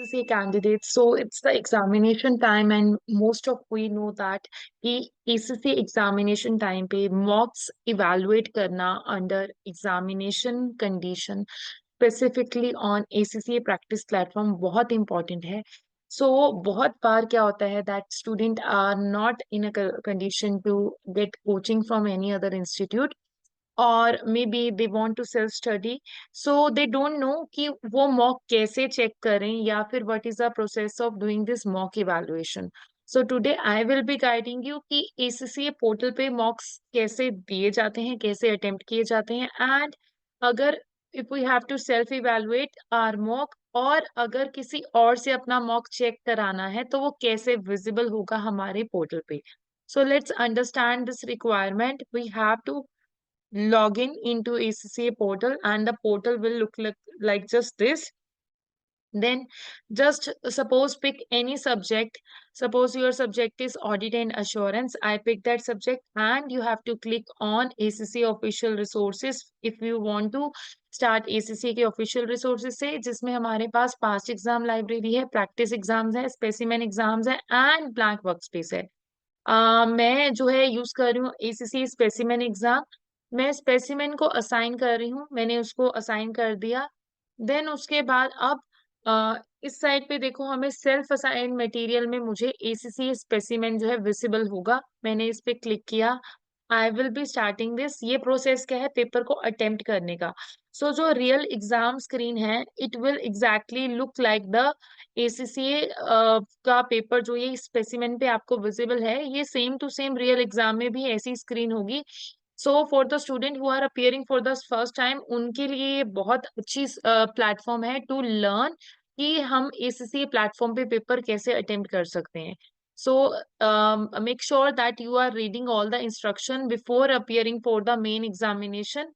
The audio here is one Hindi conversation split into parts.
ACCA candidates, so it's the examination time, and most of we know that कि ACCA examination time पे mocks evaluate करना under examination condition, specifically on ACCA practice platform बहुत important है. So बहुत बार क्या होता है that student are not in a condition to get coaching from any other institute, और may be they want to self study, so they don't know कि वो मॉक कैसे चेक करें या फिर what is the process of doing this mock evaluation. So today I will be guiding you कि एसीसीए पोर्टल पे मॉक्स कैसे दिए जाते हैं, कैसे अटेम्प्ट किए जाते हैं, एंड अगर if we have to self evaluate our mock, और अगर किसी और से अपना मॉक चेक कराना है तो वो कैसे विजिबल होगा हमारे पोर्टल पे. So let's understand this requirement. We have to log in into ACCA portal, and the portal will look like just this. Then just suppose pick any subject. Suppose your subject is audit and assurance. I pick that subject, and you have to click on ACCA official resources if you want to start ACCA के official resources से, जिसमें हमारे पास past exam library है, practice exams है, specimen exams है, and blank workspace है. मैं जो है यूज कर रही हूँ ACCA स्पेसिमेन एग्जाम. मैं स्पेसिमेन को असाइन कर रही हूँ, मैंने उसको असाइन कर दिया. देन उसके बाद अब इस साइड पे देखो, हमें सेल्फ असाइन मटेरियल में मुझे ACCA स्पेसिमेन जो है विजिबल होगा. मैंने इस पे क्लिक किया. I will be starting this. ये प्रोसेस क्या है पेपर को अटेम्प्ट करने का. सो जो रियल एग्जाम स्क्रीन है, it will exactly look like the ACCA का पेपर. जो ये स्पेसिमेन पे आपको विजिबल है, ये same to same real exam में भी ऐसी स्क्रीन होगी. So for the student who are appearing for the first time, उनके लिए ये बहुत अच्छी प्लेटफॉर्म है टू लर्न कि हम ACCA प्लेटफॉर्म पे पेपर कैसे अटेम्प्ट कर सकते हैं. So make sure that you are reading all the instruction before appearing for the main examination.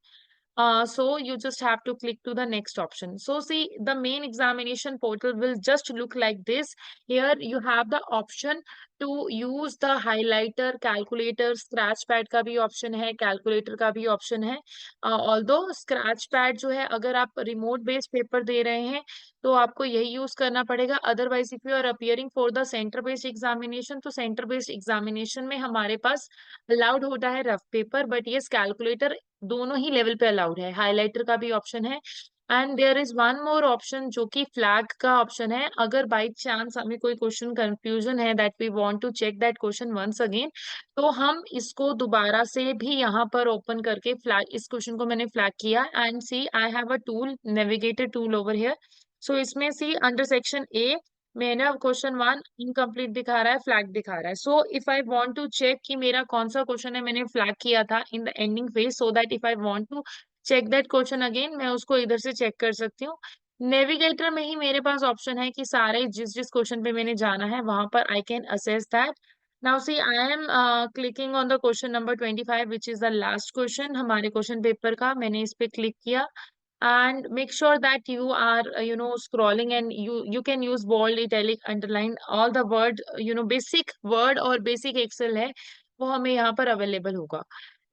So you just have to click to the next option. So see, the main examination portal will just look like this. Here you have the option to use the highlighter, calculator, scratch pad का भी option है, calculator का भी option है. Although scratch pad जो है, अगर आप remote based paper दे रहे हैं तो आपको यही यूज करना पड़ेगा. Otherwise if you are appearing for the centre based examination, तो सेंटर बेस्ड एग्जामिनेशन में हमारे पास अलाउड होता है रफ पेपर, बट ये कैलकुलेटर दोनों ही लेवल पे अलाउड है. हाइलाइटर का भी ऑप्शन है, and there is one more option जो कि फ्लैग का ऑप्शन है. अगर बाई चांस हमें कोई क्वेश्चन कंफ्यूजन है, that we want to check that question once again, तो हम इसको दोबारा से भी यहाँ पर ओपन करके फ्लैग, इस क्वेश्चन को मैंने फ्लैग किया, and see I have a tool, navigator tool over here. So इसमें सी अंडर सेक्शन ए मैंने अब क्वेश्चन वन इनकम्प्लीट दिखा रहा है, फ्लैग दिखा रहा है. So if I want to check कि मेरा कौन सा क्वेश्चन है मैंने फ्लैग किया था in the ending phase, so that if I want to check that question again, मैं उसको इधर से चेक कर सकती हूँ. नेविगेटर में ही मेरे पास ऑप्शन है कि सारे जिस जिस क्वेश्चन पे मैंने जाना है वहां पर I can assess that. Now see I am clicking on the question number 25 which is the last question हमारे क्वेश्चन पेपर का. मैंने इस पे क्लिक किया, and make sure that you are scrolling, and you can use bold, italic, underline, all the word, basic word और basic excel है वो हमें यहाँ पर अवेलेबल होगा.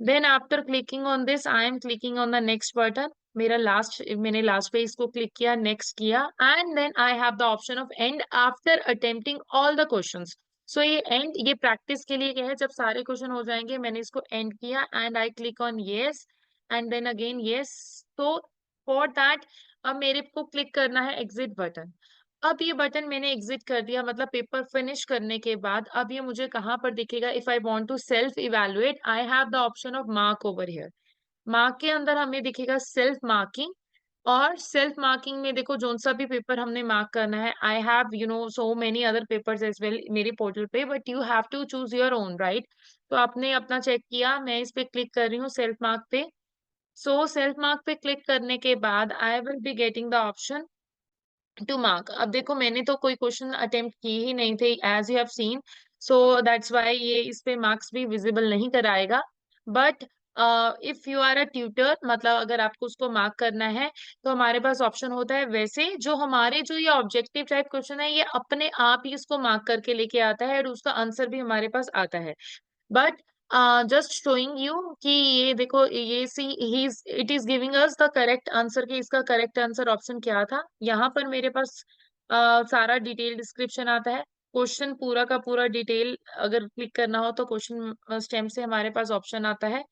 then after clicking on this I am clicking on the next button. मैंने लास्ट पे इसको क्लिक किया, नेक्स्ट किया, and then I have the option of end after attempting all the questions. So ये एंड, ये प्रैक्टिस के लिए क्या है, जब सारे क्वेश्चन हो जाएंगे. मैंने इसको एंड किया, and I click on yes, and then again yes. तो फॉर दैट अब मेरे को क्लिक करना है एग्जिट बटन. अब ये बटन मैंने एग्जिट कर दिया, मतलब पेपर फिनिश करने के बाद अब ये मुझे कहाँ पर दिखेगा. If I want to self evaluate, I have the option of mark over here. Mark के अंदर हमें दिखेगा सेल्फ मार्किंग, और सेल्फ मार्किंग में देखो जोन सा भी पेपर हमने मार्क करना है. I have so many other papers as well मेरे पोर्टल पे, but you have to choose your own, right. तो आपने अपना चेक किया, मैं इस पे क्लिक कर रही हूँ सेल्फ मार्क पे. सो सेल्फ मार्क पे क्लिक करने के बाद I will be getting the option to mark. अब देखो मैंने तो कोई क्वेश्चन अटेम्प्ट की ही नहीं थे as you have seen, so that's why ये इस पे मार्क्स भी विजिबल नहीं कराएगा. But if you are a tutor, मतलब अगर आपको उसको मार्क करना है तो हमारे पास ऑप्शन होता है. वैसे जो हमारे जो ये ऑब्जेक्टिव टाइप क्वेश्चन है, ये अपने आप ही इसको मार्क करके लेके आता है और उसका आंसर भी हमारे पास आता है. बट जस्ट शोइंग यू कि ये देखो, ये see he it is giving us the correct answer, कि इसका करेक्ट आंसर ऑप्शन क्या था. यहाँ पर मेरे पास सारा डिटेल डिस्क्रिप्शन आता है। क्वेश्चन पूरा का पूरा डिटेल अगर क्लिक करना हो तो क्वेश्चन स्टेम से हमारे पास ऑप्शन आता है।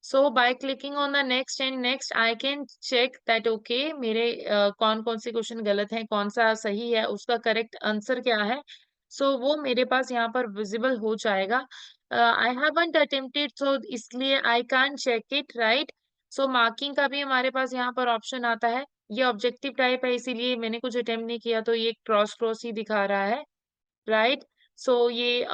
So by clicking on the next and next I can check that okay मेरे कौन कौन से क्वेश्चन गलत हैं, कौन सा सही है, उसका करेक्ट आंसर क्या है। सो वो मेरे पास यहाँ पर विजिबल हो जाएगा। आई हैवंट अटेम्प्टेड, सो इसलिए I can check it, right. So marking का भी हमारे पास यहाँ पर ऑप्शन आता है। ये ऑब्जेक्टिव टाइप है, इसीलिए मैंने कुछ अटेम्प्ट नहीं किया तो ये क्रॉस क्रॉस ही दिखा रहा है, राइट। सो ये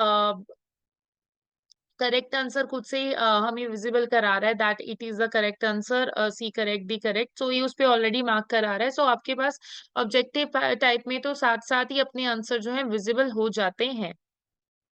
करेक्ट आंसर खुद से ही हमें विजिबल करा रहा है that it is the correct answer, C correct, D correct. So ये उस पे ऑलरेडी मार्क करा रहा है। सो आपके पास ऑब्जेक्टिव टाइप में तो साथ साथ ही अपने आंसर जो है विजिबल हो जाते हैं।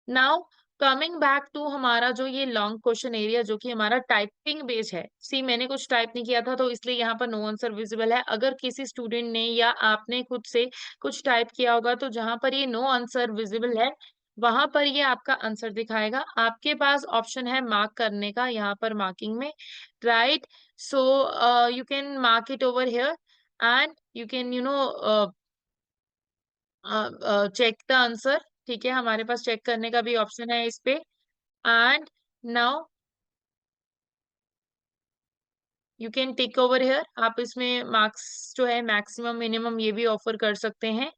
नाउ कमिंग बैक टू हमारा जो ये लॉन्ग क्वेश्चन एरिया जो कि हमारा टाइपिंग बेस है। सी मैंने कुछ टाइप नहीं किया था तो इसलिए यहाँ पर नो आंसर विजिबल है। अगर किसी स्टूडेंट ने या आपने खुद से कुछ टाइप किया होगा तो जहां पर ये नो आंसर विजिबल है वहां पर ये आपका आंसर दिखाएगा। आपके पास ऑप्शन है मार्क करने का यहाँ पर मार्किंग में, right. So you can mark it over here and you can check the answer. ठीक है, हमारे पास चेक करने का भी ऑप्शन है इस पे। And now you can tick over here, आप इसमें मार्क्स जो है मैक्सिमम मिनिमम ये भी ऑफर कर सकते हैं।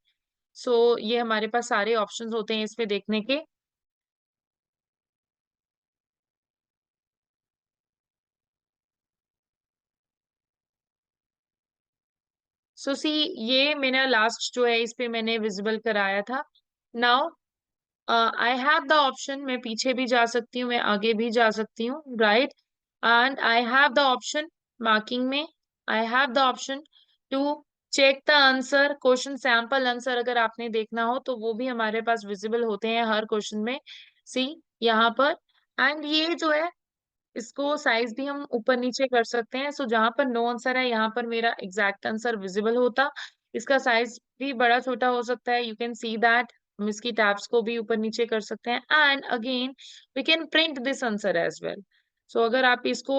सो ये हमारे पास सारे ऑप्शंस होते हैं इसमें देखने के। सो सी ये मेरा लास्ट जो है इस पे मैंने विजिबल कराया था। Now I have the option, मैं पीछे भी जा सकती हूँ, मैं आगे भी जा सकती हूँ, right. And I have the option marking में, I have the option to check the answer. Question sample answer अगर आपने देखना हो तो वो भी हमारे पास विजिबल होते हैं हर क्वेश्चन में, सी यहाँ पर। एंड ये जो है इसको साइज भी हम ऊपर नीचे कर सकते हैं। सो जहां पर नो आंसर है यहाँ पर मेरा एग्जैक्ट आंसर विजिबल होता, इसका साइज भी बड़ा छोटा हो सकता है, यू कैन सी दैट। हम इसकी टैब्स को भी ऊपर नीचे कर सकते हैं and again we can print this answer as well. So अगर आप इसको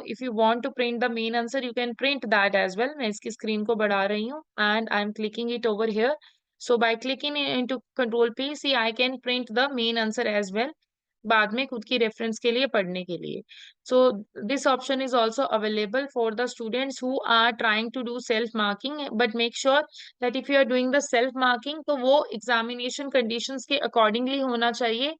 if you want to print the main answer you can print that as well. मैं इसकी स्क्रीन को बढ़ा रही हूँ and I am clicking it over here. So by clicking into control P C I can print the main answer as well, बाद में खुद की रेफरेंस के लिए पढ़ने के लिए। So this option is also available for the students who are trying to do self marking, but make sure that if you are doing the self marking तो वो एग्जामिनेशन कंडीशंस के अकॉर्डिंगली होना चाहिए।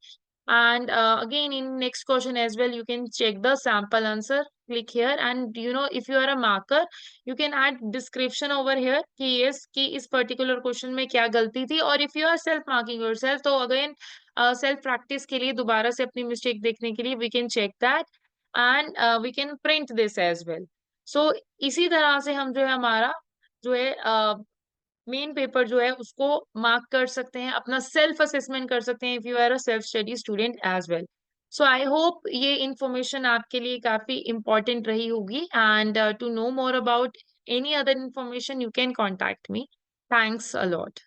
And again, in next question as well, you can check the sample answer. Click here, and if you are a marker, you can add description over here कि yes कि इस particular question में क्या गलती थी। और if you are self marking yourself तो again self practice के लिए दोबारा से अपनी mistake देखने के लिए we can check that and we can print this as well. So इसी तरह से हम जो है हमारा जो है मेन पेपर जो है उसको मार्क कर सकते हैं, अपना सेल्फ असेसमेंट कर सकते हैं if you are a self study student as well. So I hope ये इंफॉर्मेशन आपके लिए काफी इंपॉर्टेंट रही होगी and to know more about any other information you can contact me. Thanks a lot.